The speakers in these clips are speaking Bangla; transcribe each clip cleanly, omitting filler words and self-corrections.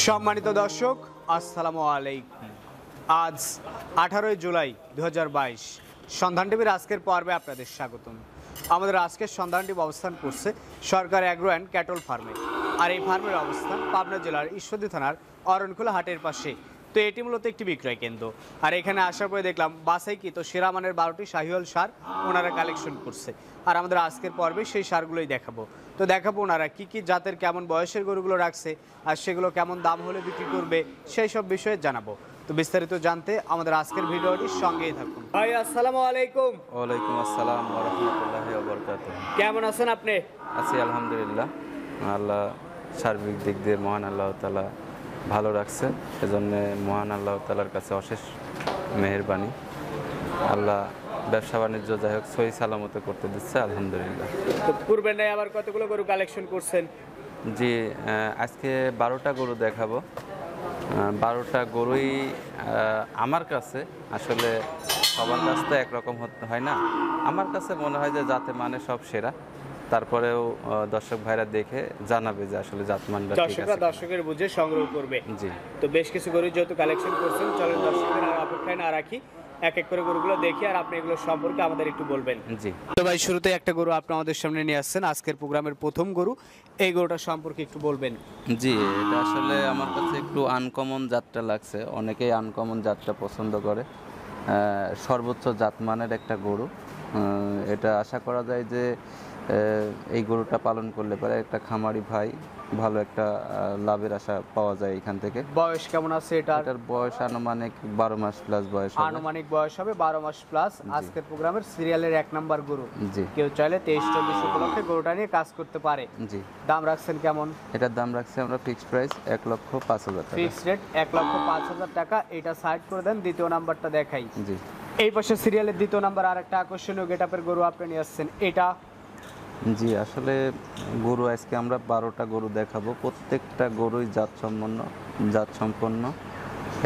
সম্মানিত দর্শক, আসসালামু আলাইকুম। আজ 18 জুলাই 2022, সন্ধান টিভির আজকের পর্বে আপনাদের স্বাগতম। আমাদের আজকের সন্ধান টিভি অবস্থান করছে সরকার অ্যাগ্রো অ্যান্ড ক্যাটল ফার্মে। আর এই ফার্মের অবস্থান পাবনা জেলার ঈশ্বরদী থানার অরণখোলা হাটের পাশে। তো এটি মূলত একটি বিক্রয় কেন্দ্র। আর এখানে আসার পরে দেখলাম বাছাইকৃত সেরা মানের 12টি শাহিওয়াল সার ওনারা কালেকশন করছে। আর আমাদের আজকের পর্বে সেই সারগুলোই দেখাবো। তো দেখাবো ওনারা কী কী জাতের কেমন বয়সের গরুগুলো রাখছে আর সেগুলো কেমন দাম হলে বিক্রি করবে সেই সব বিষয়ে জানাবো। তো বিস্তারিত জানতে আমাদের আজকের ভিডিওটির সঙ্গেই থাকুন। ভাই আসসালামু আলাইকুম। ওয়ালাইকুম আসসালাম ওয়া রাহমাতুল্লাহি ওয়া বারাকাতুহু। কেমন আছেন আপনি? আছি আলহামদুলিল্লাহ। আল্লাহ সার্বিক দিক দিয়ে মহান আল্লাহ তাআলা ভালো রাখছে, এজন্য মহান আল্লাহ তাআলার কাছে অশেষ মেহেরবানি। আল্লাহ ব্যবসা বাণিজ্য যাই হোক সহি সালামতে করতে দিচ্ছে আলহামদুলিল্লাহ। তো পূর্বে নাই আবার কতগুলো গরু কালেকশন করছেন? জি, আজকে 12টা গরু দেখাবো। 12টা গরুই আমার কাছে আসলে সবার কাছে তো একরকম হয় না। আমার কাছে মনে হয় যে জাতে মানে সব সেরা। তারপরেও দর্শক ভাইরা দেখে জানাবে যে আসলে জাতমানটা ঠিক আছে। দর্শকের বুঝে সংগ্রহ করবে। জি, তো বেশ কিছু গরু যেহেতু কালেকশন করছেন, চলেন দর্শকের আর অপেক্ষায় না রাখি, এক এক করে গরুগুলো দেখি আর আপনি এগুলো সম্পর্কে আমাদের একটু বলবেন। জি। তো ভাই শুরুতে একটা গরু আপনি আমাদের সামনে নিয়ে আসছেন, আজকের প্রোগ্রামের প্রথম গরু। এই গরুটা সম্পর্কে একটু বলবেন। জি, এটা আসলে আমার কাছে একটু আনকমন জাতটা লাগছে। অনেকেই আনকমন জাতটা পছন্দ করে। সর্বোচ্চ জাতমানের একটা গরু। এটা আশা করা যায় যে এই গরুটা পালন করলে পরে একটা খামারি ভাই ভালো একটা লাভের আশা পাওয়া যায় এখান থেকে। বয়স কেমন আছে এটার? এটার বয়স আনুমানিক 12 মাস প্লাস বয়স হবে। আনুমানিক বয়স হবে 12 মাস প্লাস। আজকের প্রোগ্রামের সিরিয়ালের 1 নাম্বার গরু। জি। কেউ চাইলে 23-24 উপলক্ষে গরুটা নিয়ে কাজ করতে পারে। জি। দাম রাখছেন কেমন? এটার দাম রাখছি আমরা ফিক্সড প্রাইস 1,05,000 টাকা। ফিক্সড রেট 1,05,000 টাকা। এটা সাইড করে দেন, দ্বিতীয় নাম্বারটা দেখাই। জি। এই পাশে সিরিয়ালের দ্বিতীয় নাম্বার আর একটা আকর্ষণীয় গেটআপের গরু আপনি নিয়ে আসছেন, এটা? জি, আসলে গরু আজকে আমরা 12টা গরু দেখাবো। প্রত্যেকটা গরুই জাত সম্পন্ন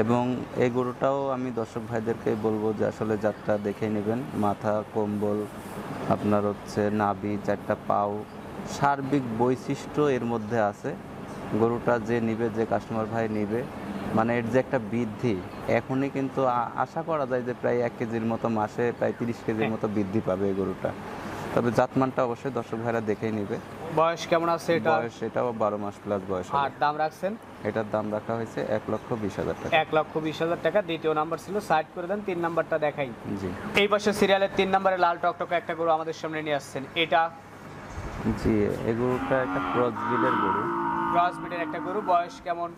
এবং এই গরুটাও আমি দর্শক ভাইদেরকে বলবো যে আসলে জাতটা দেখেই নেবেন। মাথা, কম্বল, আপনার হচ্ছে নাভি, 4টা পাও, সার্বিক বৈশিষ্ট্য এর মধ্যে আছে। গরুটা যে নিবে, যে কাস্টমার ভাই নিবে, মানে এর যে একটা বৃদ্ধি এখনই কিন্তু আশা করা যায় যে প্রায় 1 কেজির মতো, মাসে প্রায় 30 কেজির মতো বৃদ্ধি পাবে এই গরুটা। তবে জাতমানটা অবশ্যই দর্শক ভাইরা দেখেই নিবে। বয়স কেমন আছে এটা? বয়স এটাও 12 মাস প্লাস বয়স। আর দাম রাখছেন? এটার দাম রাখা হয়েছে 1,20,000 টাকা। 1,20,000 টাকা। দ্বিতীয় নাম্বার ছিল, সাইড করে দেন, 3 নাম্বারটা দেখাই। জি। এই পাশে সিরিয়ালের 3 নাম্বারে লাল টকটকে একটা গরু আমাদের সামনে নিয়ে আসছেন, এটা? জি, এই গরুটা একটা ক্রস ব্রিডের গরু। ক্রস ব্রিডের একটা গরু। বয়স কেমন?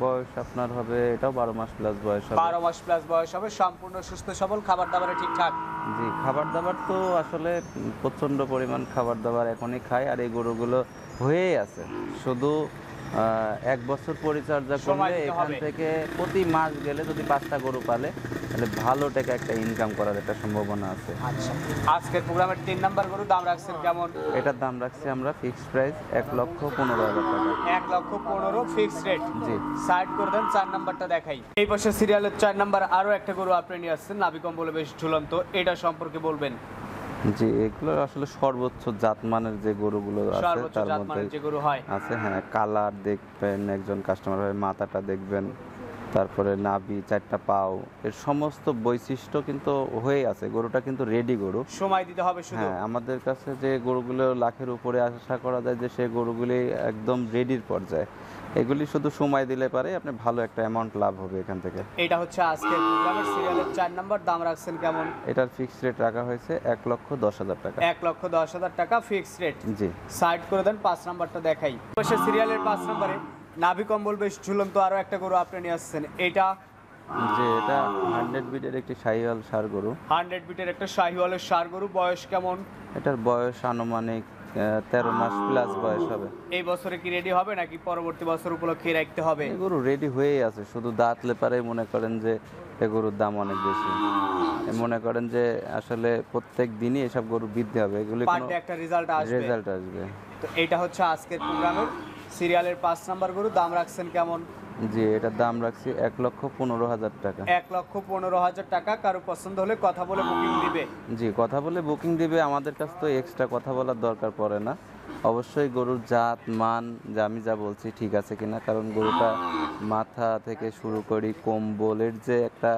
বয়স আপনার হবে, এটাও 12 মাস প্লাস বয়স হবে। 12 মাস প্লাস বয়স হবে। সম্পূর্ণ সুস্থ সবল, খাবার দাবারে ঠিকঠাক? জি, খাবার দাবার তো আসলে প্রচণ্ড পরিমাণ খাবার দাবার এখনই খায়। আর এই গরুগুলো হয়েই আছে, শুধু 1 বছর পরিচর্যা করলে এখান থেকে প্রতি মাস গেলে যদি 5টা গরু পালে তাহলে ভালো টাকা একটা ইনকাম করার একটা সম্ভাবনা আছে। আচ্ছা, আজকের প্রোগ্রামের 3 নাম্বার গরু দাম রাখছেন কেমন? এটার দাম রাখছি আমরা ফিক্সড প্রাইস 1,15,000 টাকা। 1,15,000 ফিক্সড রেট। জি। সাইড করে দেন, 4 নাম্বারটা দেখাই। এই পাশে সিরিয়ালের 4 নাম্বার আরো একটা গরু আপনি নিয়ে আসছেন, নাভি কম্বলে বেশ ঝুলন্ত, এটা সম্পর্কে বলবেন। জি, এগুলো আসলে সর্বোচ্চ জাতমানের যে গরুগুলো আছে তার মধ্যে যে গরু হয় আছে। হ্যাঁ, কালার দেখবেন, একজন কাস্টমার হয় মাথাটা দেখবেন, তারপরে নাভি, 4টা পাও, এর সমস্ত বৈশিষ্ট্য কিন্তু হয়ে আছে। গরুটা কিন্তু রেডি গরু, সময় দিতে হবে শুধু। হ্যাঁ, আমাদের কাছে যে গরুগুলো লাখের উপরে আশা করা যায় যে সেই গরুগুলি একদম রেডির পর্যায়ে। এগুলি শুধু সময় দিলে পারে আপনি ভালো একটা অ্যামাউন্ট লাভ হবে এখান থেকে। এটা হচ্ছে আজকের প্রোগ্রামের সিরিয়ালের 4 নাম্বার। দাম রাখছেন কেমন? এটার ফিক্সড রেট রাখা হয়েছে 1,10,000 টাকা। 1,10,000 টাকা ফিক্সড রেট। জি। সাইড করে দেন, 5 নাম্বারটা দেখাই। পাশে সিরিয়ালের 5 নাম্বারে নাভি কম্বল বেশ ঝুলন্ত আরো একটা গরু আপনি নিয়ে আসছেন, এটা? যে এটা 100 বিটের একটি শাহিওয়াল ষাঁড় গরু। 100 বিটের একটা শাহিওয়ালের ষাঁড় গরু। বয়স কেমন? এটার বয়স আনুমানিক 13 মাস প্লাস বয়স হবে। এই বছরে কি রেডি হবে নাকি পরবর্তী বছর উপলক্ষে রাখতে হবে? এই গরু রেডি হয়েই আছে, শুধু দাঁত লেপারে মনে করেন যে এই গরুর দাম অনেক বেশি। মনে করেন যে আসলে প্রত্যেক দিনই এসব গরু বৃদ্ধি হবে, এগুলি কোনো একটা রেজাল্ট আসবে। তো এটা হচ্ছে আজকের প্রোগ্রামের সিরিয়ালের 5 নাম্বার গরু। দাম রাখছেন কেমন? জি, এটার দাম রাখছি 1,15,000 টাকা। 1,15,000 টাকা। কারো পছন্দ হলে কথা বলে বুকিং দিবে? জি, কথা বলে বুকিং দিবে। আমাদের কাছে তো এক্সট্রা কথা বলার দরকার পড়ে না। অবশ্যই গরুর জাত মান যা আমি যা বলছি ঠিক আছে কিনা, কারণ গরুটা মাথা থেকে শুরু করি কম্বলের যে একটা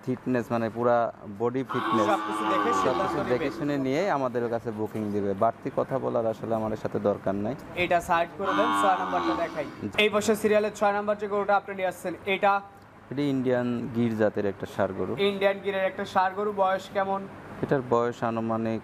ফিটনেস, মানে পুরা বডি ফিটনেস সবকিছু দেখে সবকিছু দেখে শুনে নিয়ে আমাদের কাছে বুকিং দিবে। বাড়তি কথা বলার আসলে আমাদের সাথে দরকার নাই। এটা সাইড করে দেন, 6 নাম্বারটা দেখাই। এই পাশে সিরিয়ালের 6 নাম্বার যে গরুটা আপনি নিয়ে আসছেন, এটা এটি ইন্ডিয়ান গির জাতের একটা ষাঁড় গরু। ইন্ডিয়ান গিরের একটা ষাঁড় গরু। বয়স কেমন? এটার বয়স আনুমানিক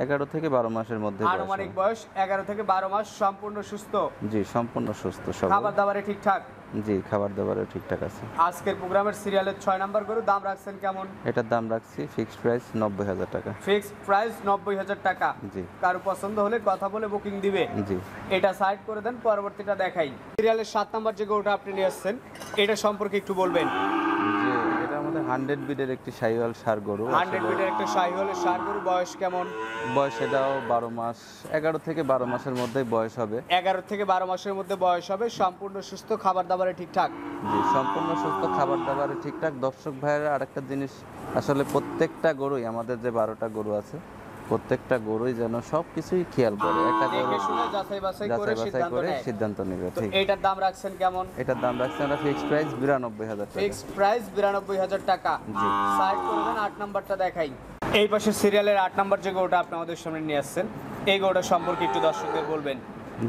11 থেকে 12 মাসের মধ্যে বয়স আনুমানিক হবে। বয়স 11 থেকে 12 মাস। সম্পূর্ণ সুস্থ? জি, সম্পূর্ণ সুস্থ সবল। খাবার দাবারে ঠিকঠাক? জি, খাবার দাবারও ঠিকঠাক আছে। আজকের প্রোগ্রামের সিরিয়ালের 6 নাম্বার গরু, দাম রাখছেন কেমন? এটার দাম রাখছি ফিক্সড প্রাইস 90,000 টাকা। ফিক্সড প্রাইস 90,000 টাকা। জি। কারো পছন্দ হলে কথা বলে বুকিং দিবে। জি। এটা সাইড করে দেন, পরবর্তীটা দেখাই। সিরিয়ালের 7 নাম্বার যে গরুটা আপনি নিয়ে আসছেন, এটা সম্পর্কে একটু বলবেন। জি, এটা আমাদের 100 বিডের একটি শাহিওয়াল ষাঁড় গরু। 100 বিটের একটা শাহিওয়ালের ষাঁড় গরু। বয়স কেমন? বয়স এটাও 12 মাস, 11 থেকে 12 মাসের মধ্যেই বয়স হবে। 11 থেকে 12 মাসের মধ্যে বয়স হবে। সম্পূর্ণ সুস্থ, খাবার দাবারে ঠিকঠাক? জি, সম্পূর্ণ সুস্থ, খাবার দাবারে ঠিকঠাক। দর্শক ভাইয়েরা আরেকটা জিনিস, আসলে প্রত্যেকটা গরুই, আমাদের যে 12টা গরু আছে প্রত্যেকটা গরুই যেন সব কিছুই খেয়াল করে। একটা গরু দেখে শুনে যাচাই বাছাই করে সিদ্ধান্ত নেবে। তো ঠিক। এটার দাম রাখছেন কেমন? এটার দাম রাখছি আমরা ফিক্সড প্রাইস 92,000 টাকা। ফিক্সড প্রাইস 92,000 টাকা। জি। সাইড করে দেন, 8 নাম্বারটা দেখাই। এই পাশে সিরিয়ালের 8 নাম্বার যে গরুটা আপনি আমাদের সামনে নিয়ে আসছেন, এই গরুটা সম্পর্কে একটু দর্শকদের বলবেন।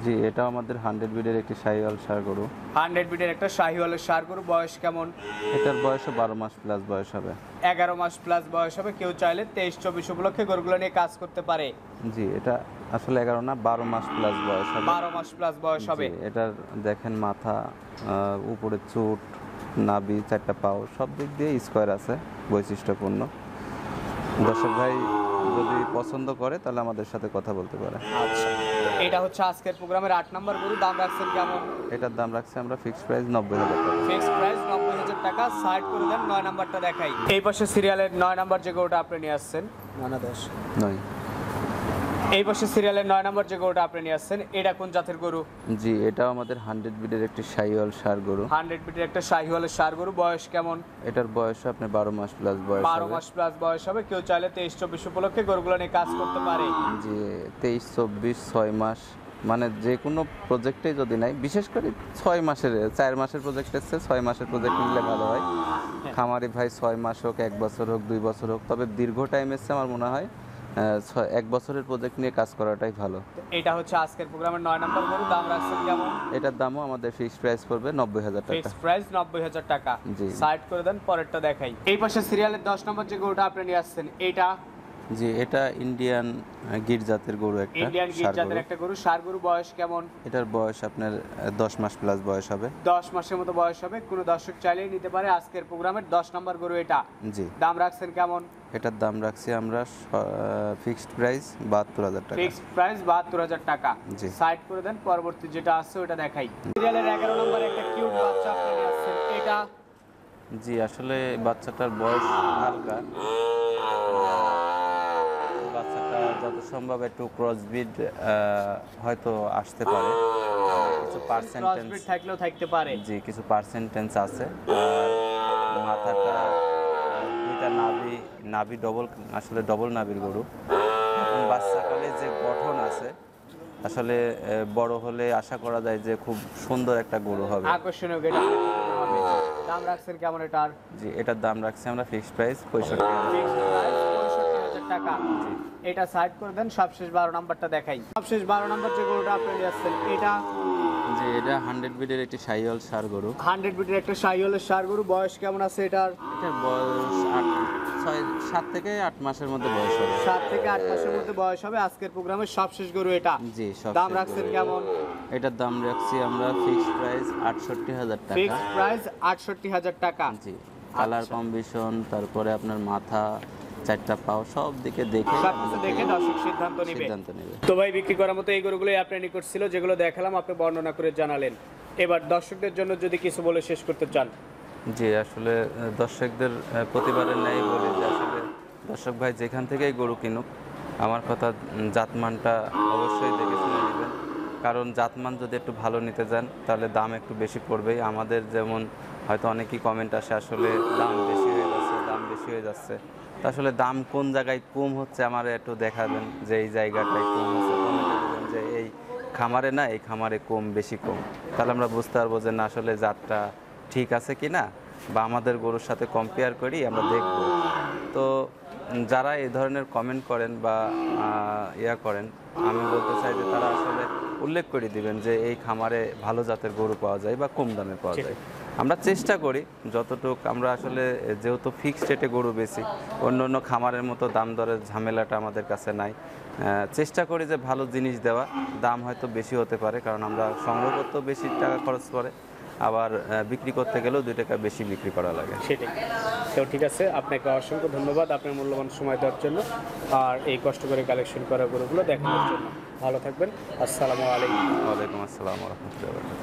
জি, এটা আমাদের 100 বিডের একটি শাহিওয়াল ষাঁড় গরু। 100 বিটের একটা শাহিওয়ালের ষাঁড় গরু। বয়স কেমন? এটার বয়সও 12 মাস প্লাস বয়স হবে। 11 মাস প্লাস বয়স হবে। কেউ চাইলে 23-24 উপলক্ষে গরুগুলো নিয়ে কাজ করতে পারে। জি, এটা আসলে 11 না, 12 মাস প্লাস বয়স হবে। 12 মাস প্লাস বয়স হবে। জি, এটার দেখেন মাথা, উপরে চুট, নাভি, 4টা পাও সব দিক দিয়ে স্কোয়ার আছে, বৈশিষ্ট্যপূর্ণ। দর্শক ভাই যদি পছন্দ করে তাহলে আমাদের সাথে কথা বলতে পারে। আচ্ছা, এটা হচ্ছে আজকের প্রোগ্রামের 8 নাম্বার গরু। দাম রাখছেন কেমন? এটার দাম রাখছি আমরা ফিক্সড প্রাইস 90,000 টাকা। ফিক্সড প্রাইস 90,000 টাকা। সাইড করে দেন, 9 নাম্বারটা দেখাই। এই পাশে সিরিয়ালের 9 নাম্বার যে গরুটা আপনি নিয়ে আসছেন, নয়। এই পাশে সিরিয়ালের 9 নাম্বার যে গরুটা আপনি নিয়ে আসছেন, এটা কোন জাতের গরু? জি, এটাও আমাদের 100 বিডের একটি শাহিওয়াল ষাঁড় গরু। 100 বিটের একটা শাহিওয়ালের ষাঁড় গরু। বয়স কেমন? এটার বয়স আপনার 12 মাস প্লাস বয়স 12 হবে। মাস প্লাস বয়স হবে। কেউ চাইলে 23-24 উপলক্ষে গরুগুলো নিয়ে কাজ করতে পারে। জি, 23, 24, 6 মাস, মানে যে কোনো প্রজেক্টে যদি নাই, বিশেষ করে 6 মাসের 4 মাসের প্রজেক্টের চেয়ে 6 মাসের প্রজেক্ট নিলে ভালো হয়। খামারি ভাই 6 মাস হোক, 1 বছর হোক, 2 বছর হোক, তবে দীর্ঘ টাইমের চেয়ে আমার মনে হয় 1 বছরের প্রজেক্ট নিয়ে কাজ করাটাই ভালো। এটা হচ্ছে আজকের প্রোগ্রামের 9 নাম্বার গরু। দাম রাখছেন কেমন? এটার দামও আমাদের ফিক্সড প্রাইস পড়বে 90,000 টাকা। ফিক্সড প্রাইস 90,000 টাকা। জি। সাইড করে দেন, পরেরটা দেখাই। এই পাশে সিরিয়ালের 10 নম্বর যে গরুটা আপনি নিয়ে আসছেন, এটা জি, এটা ইন্ডিয়ান গির জাতের গরু, একটা ইন্ডিয়ান গির ষাঁড় জাতের গরু। একটা গরু। ষাঁড় গরু। বয়স কেমন? এটার বয়স আপনার 10 মাস প্লাস বয়স হবে। 10 মাসের মতো বয়স হবে। কোনো দর্শক চাইলেই নিতে পারে। আজকের প্রোগ্রামের 10 নম্বর গরু এটা। জি। দাম রাখছেন কেমন? এটার দাম রাখছি আমরা ফিক্সড প্রাইস 72,000 টাকা। ফিক্সড প্রাইস 72,000 টাকা। জি। সাইড করে দেন, পরবর্তী যেটা আছে ওটা দেখাই। সিরিয়ালের 11 নম্বর একটা কিউট বাচ্চা আপনি নিয়ে আসছেন, এটা জি, আসলে বাচ্চাটার বয়স হালকা, বাচ্চাটা যত সম্ভব একটু ক্রসবিড হয়তো আসতে পারে, কিছু পার্সেন্টেজ ক্রসবিট থাকলেও থাকতে পারে। জি, কিছু পার্সেন্টেজ আছে। আর মাথাটা দুইটা নাভি ডবল, আসলে ডবল নাভির গরু। এবং বাচ্চাকালে যে গঠন আছে, আসলে বড় হলে আশা করা যায় যে খুব সুন্দর একটা গরু হবে, আকর্ষণীয় গেট হবে। দাম রাখছেন কেমন এটার? জি, এটার দাম রাখছি আমরা ফিক্সড প্রাইস 65,000 ফিক্সড প্রাইস 65,000 টাকা। এটা সাইড করে দেন, সবশেষ 12 নাম্বারটা দেখাই। সবশেষ 12 নাম্বার যে গরুটা আপনি নিয়ে আসছেন, এটা জি, এটা 100 বিডের একটি শাহিওয়াল ষাঁড় গরু। 100 বিটের একটা শাহিওয়ালের ষাঁড় গরু। বয়স কেমন আছে এটার? এটার বয়স 7 থেকে 8 মাসের মধ্যে বয়স হবে। 7 থেকে 8 মাসের মধ্যে বয়স হবে। আজকের প্রোগ্রামের সবশেষ গরু এটা। জি, দাম রাখছেন কেমন? এটার দাম রাখছি আমরা ফিক্সড প্রাইস 68,000 টাকা। ফিক্সড প্রাইস 68,000 টাকা। জি, কালার কম্বিনেশন, তারপরে আপনার মাথা, 4টা পাও, সব দিকে দেখে সবকিছু দেখে দর্শক সিদ্ধান্ত নেবে। তো ভাই, বিক্রি করার মতো এই গরুগুলোই আপনার নিকট ছিল, যেগুলো দেখালাম, আপনি বর্ণনা করে জানালেন। এবার দর্শকদের জন্য যদি কিছু বলে শেষ করতে চান। জি, আসলে দর্শকদের প্রতিবারের ন্যায় বলি যে আসলে দর্শক ভাই যেখান থেকেই গরু কিনুক, আমার কথা জাতমানটা অবশ্যই দেখে শুনে নেবেন। কারণ জাতমান যদি একটু ভালো নিতে যান তাহলে দাম একটু বেশি পড়বেই। আমাদের যেমন হয়তো অনেকেই কমেন্ট আসে আসলে দাম বেশি হয়ে যাচ্ছে। তা আসলে দাম কোন জায়গায় কম হচ্ছে আমার একটু দেখাবেন, যে এই জায়গাটায় কম হচ্ছে, কমেন্টে দেবেন যে যে এই খামারে না এই খামারে কম বেশি কম, তাহলে আমরা বুঝতে পারবো যে না আসলে জাতটা ঠিক আছে কি না, বা আমাদের গরুর সাথে কম্পেয়ার করি আমরা দেখব। তো যারা এই ধরনের কমেন্ট করেন বা ইয়া করেন, আমি বলতে চাই যে তারা আসলে উল্লেখ করে দিবেন যে এই খামারে ভালো জাতের গরু পাওয়া যায় বা কম দামে পাওয়া যায়। আমরা চেষ্টা করি যতটুকু, আমরা আসলে যেহেতু ফিক্সড রেটে গরু বেশি, অন্য অন্য খামারের মতো দাম দরের ঝামেলাটা আমাদের কাছে নাই। চেষ্টা করি যে ভালো জিনিস দেওয়া, দাম হয়তো বেশি হতে পারে কারণ আমরা সংগ্রহ করতেও বেশি টাকা খরচ করে, আবার বিক্রি করতে গেলেও 2 টাকা বেশি বিক্রি করা লাগে। সেটাই। তো ঠিক আছে, আপনাকে অসংখ্য ধন্যবাদ আপনার মূল্যবান সময় দেওয়ার জন্য আর এই কষ্ট করে কালেকশন করা গরুগুলো দেখানোর জন্য। ভালো থাকবেন। আসসালামু আলাইকুম। ওয়ালাইকুম আসসালাম ওয়া রাহমাতুল্লাহি ওয়া বারাকাতুহু।